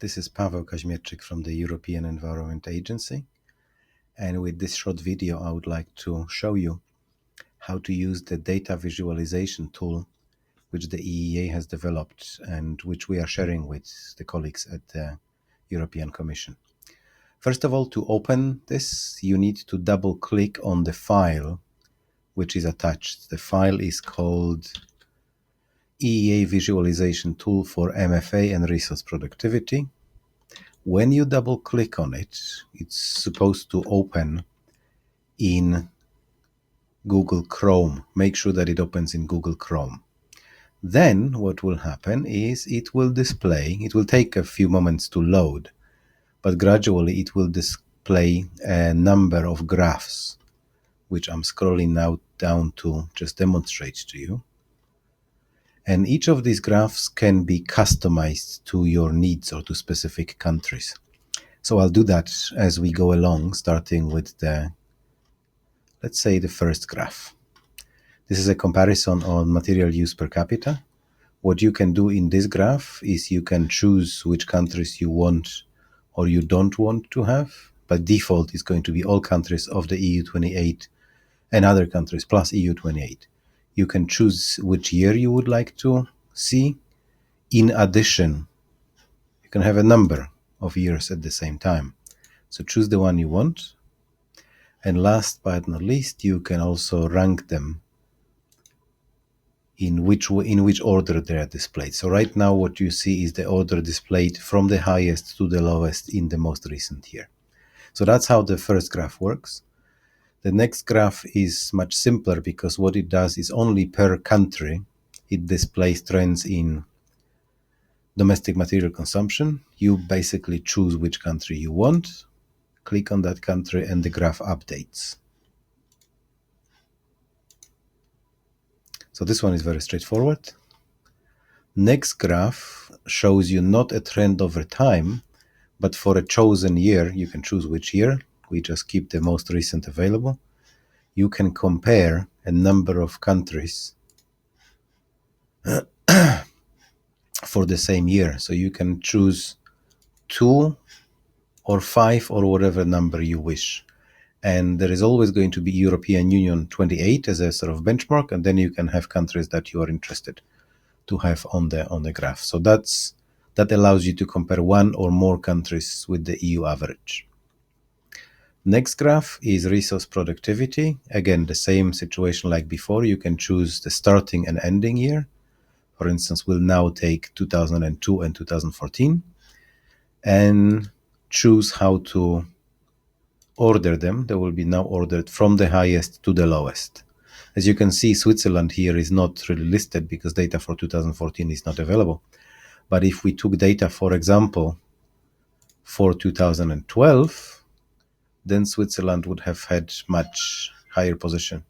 This is Paweł Kaźmierczyk from the European Environment Agency. And with this short video, I would like to show you how to use the data visualization tool which the EEA has developed and which we are sharing with the colleagues at the European Commission. First of all, to open this, you need to double click on the file which is attached. The file is called EEA Visualization Tool for MFA and Resource Productivity. When you double click on it, it's supposed to open in Google Chrome. Make sure that it opens in Google Chrome. Then what will happen is it will take a few moments to load, but gradually it will display a number of graphs, which I'm scrolling now down to just demonstrate to you. And each of these graphs can be customized to your needs or to specific countries. So I'll do that as we go along, starting with let's say the first graph. This is a comparison on material use per capita. What you can do in this graph is you can choose which countries you want or you don't want to have. By default, it's going to be all countries of the EU28 and other countries plus EU28. You can choose which year you would like to see. In addition, you can have a number of years at the same time. So choose the one you want. And last but not least, you can also rank them in which order they are displayed. So right now what you see is the order displayed from the highest to the lowest in the most recent year. So that's how the first graph works. The next graph is much simpler because what it does is only per country. It displays trends in domestic material consumption. You basically choose which country you want, click on that country, and the graph updates. So this one is very straightforward. Next graph shows you not a trend over time, but for a chosen year. You can choose which year. We just keep the most recent available. You can compare a number of countries for the same year. So you can choose 2 or 5 or whatever number you wish. And there is always going to be European Union 28 as a sort of benchmark, and then you can have countries that you are interested to have on the graph. So that allows you to compare one or more countries with the EU average. Next graph is resource productivity. Again, the same situation like before. You can choose the starting and ending year. For instance, we'll now take 2002 and 2014 and choose how to order them. They will be now ordered from the highest to the lowest. As you can see, Switzerland here is not really listed because data for 2014 is not available. But if we took data, for example, for 2012, then Switzerland would have had much higher position.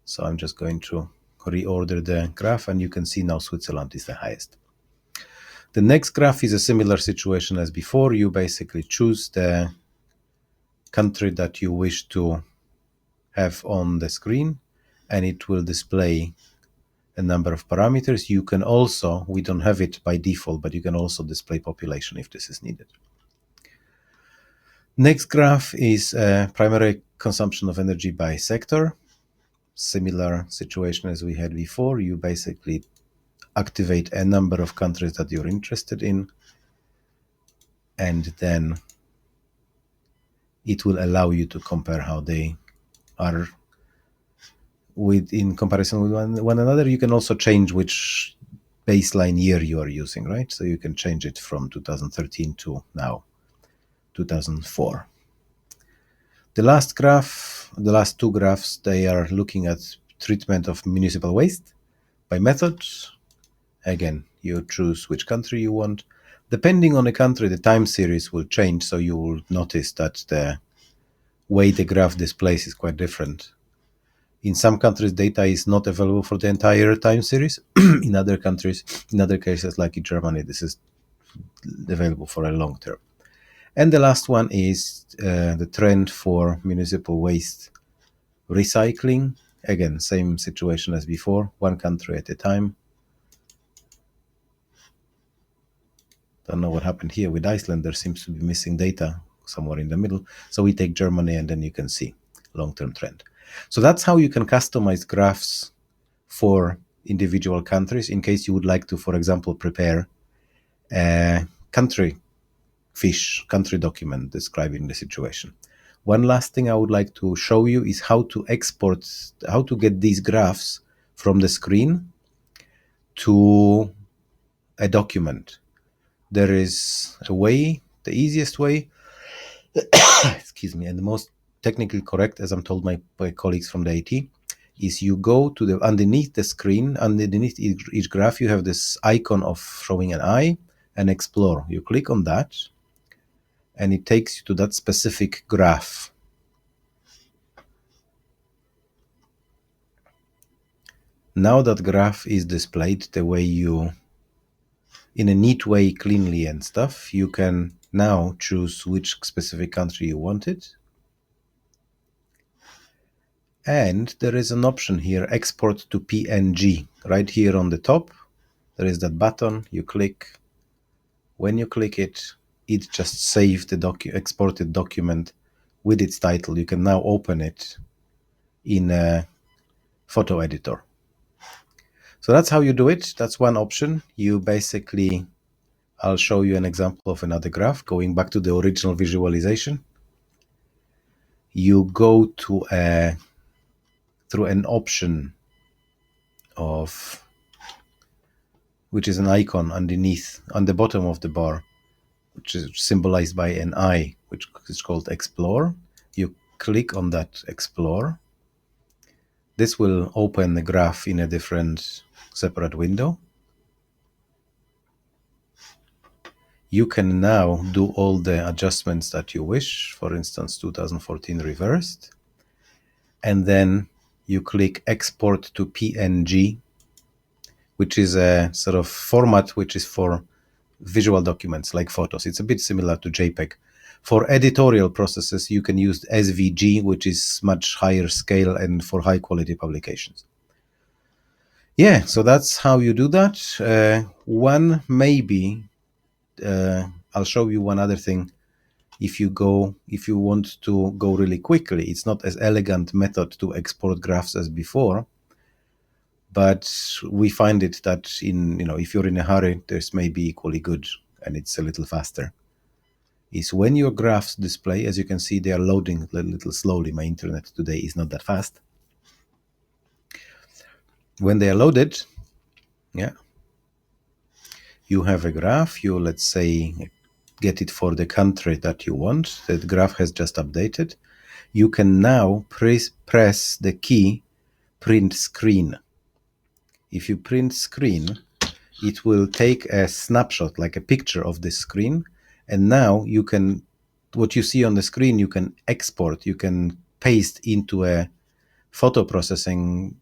So I'm just going to reorder the graph, and you can see now Switzerland is the highest. The next graph is a similar situation as before. You basically choose the country that you wish to have on the screen, and it will display a number of parameters. You can also, we don't have it by default, but you can also display population if this is needed. Next graph is primary consumption of energy by sector. Similar situation as we had before. You basically activate a number of countries that you're interested in, and then it will allow you to compare how they are in comparison with one another. You can also change which baseline year you are using, right? So you can change it from 2013 to now 2004. The last two graphs, they are looking at treatment of municipal waste by method. Again, you choose which country you want. Depending on the country, the time series will change, so you will notice that the way the graph displays is quite different. In some countries, data is not available for the entire time series. In other countries, in other cases, like in Germany, this is available for a long term. And the last one is the trend for municipal waste recycling. Again, same situation as before, one country at a time. Don't know what happened here with Iceland. There seems to be missing data somewhere in the middle. So we take Germany, and then you can see long-term trend. So that's how you can customize graphs for individual countries in case you would like to, for example, prepare a country document describing the situation. One last thing I would like to show you is how to get these graphs from the screen to a document. There is a way, the easiest way, excuse me, and the most technically correct, as I'm told by colleagues from the IT, is you go to underneath the screen, underneath each graph, you have this icon of showing an eye and explore. You click on that, and it takes you to that specific graph. Now that graph is displayed the way in a neat way, cleanly and stuff, you can now choose which specific country you wanted. And there is an option here, export to PNG. Right here on the top, there is that button. You click. When you click it, it just saves the exported document with its title. You can now open it in a photo editor. So that's how you do it. That's one option. You basically, I'll show you an example of another graph. Going back to the original visualization, you go to through an option of, which is an icon underneath, on the bottom of the bar, which is symbolized by an eye, which is called Explore. You click on that Explore. This will open the graph in a different separate window. You can now do all the adjustments that you wish, for instance, 2014 reversed. And then you click Export to PNG, which is a sort of format which is for visual documents like photos. It's a bit similar to JPEG. For editorial processes, you can use SVG, which is much higher scale and for high quality publications. Yeah, so that's how you do that. I'll show you one other thing. If you want to go really quickly, it's not as elegant method to export graphs as before, but we find it that if you're in a hurry, this may be equally good, and it's a little faster. Is when your graphs display, as you can see, they are loading a little slowly. My internet today is not that fast. When they are loaded, yeah, you have a graph. You, let's say, get it for the country that you want. That graph has just updated. You can now press the key print screen. If you print screen, it will take a snapshot, like a picture of the screen. And now you can, what you see on the screen, you can export, you can paste into a photo processing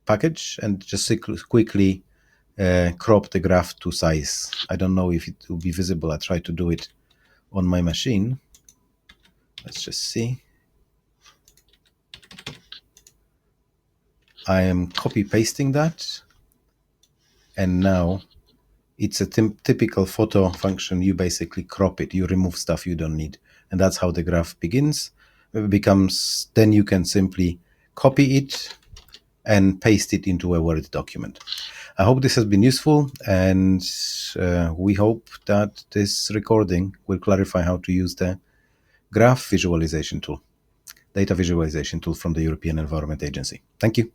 package and just quickly crop the graph to size. I don't know if it will be visible. I try to do it on my machine. Let's just see. I am copy pasting that. And now it's a typical photo function. You basically crop it. You remove stuff you don't need. And that's how the graph becomes. Then you can simply copy it and paste it into a Word document. I hope this has been useful, and we hope that this recording will clarify how to use the graph visualization tool, data visualization tool from the European Environment Agency. Thank you.